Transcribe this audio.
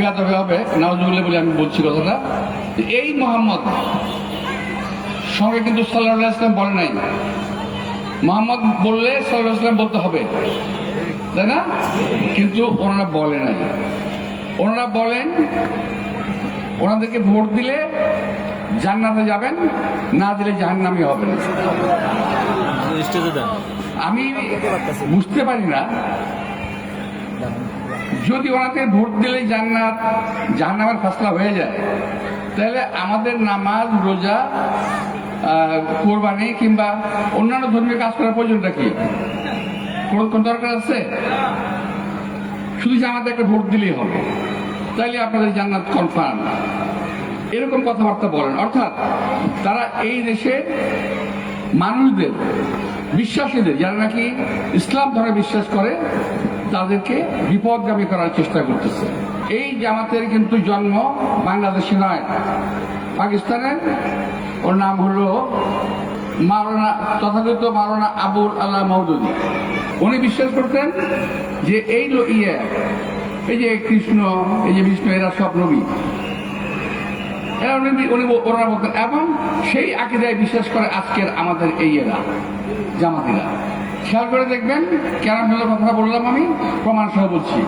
বেয়াদবি হবে নাউজুবিল্লাহ বলে আমি বলছি কথাটা। এই মোহাম্মদ সঙ্গে কিন্তু সাল্লাল্লাহু আলাইহি ওয়াসাল্লাম বলে নাই, মোহাম্মদ বললে সাল্লাল্লাহু আলাইহি ওয়াসাল্লাম বলতে হবে, তাই না? কিন্তু ওনারা বলে নাই। ওনারা বলেন ওনাদেরকে ভোট দিলে জান্নাতে যাবেন, না দিলে জাহান্নামে হবেন। আমি বুঝতে পারি না, যদি ওনাকে ভোট দিলে জাহান্নামের ফয়সালা হয়ে যায়, তাহলে আমাদের নামাজ, রোজা, কোরবানি কিংবা অন্যান্য ধর্মীয় কাজ করার প্রয়োজনটা কি? কোন দরকার আছে? শুধু যে আমাদের একটা ভোট দিলেই হবে, তাইলে আপনাদের জান্নাত কনফার্ম, এরকম কথাবার্তা বলেন। অর্থাৎ তারা এই দেশের মানুষদের, বিশ্বাসীদের, যারা নাকি ইসলাম ধর্মে বিশ্বাস করে, তাদেরকে বিপদগামী করার চেষ্টা করতেছে। এই জামাতের কিন্তু জন্ম বাংলাদেশে নয়, পাকিস্তানের। ওর নাম হলো মাওলানা, তথাকথিত মাওলানা আবুল আল্লাহ মওদুদী। উনি বিশ্বাস করতেন যে এই যে কৃষ্ণ, এই যে বিষ্ণু, এরা সব নবী, ওনারা বলতেন। এবং সেই আকীদায় বিশ্বাস করে আজকের আমাদের এই জামাতিরা। খেয়াল করে দেখবেন কেন কথা বললাম, আমি প্রমাণ সহ বলছি।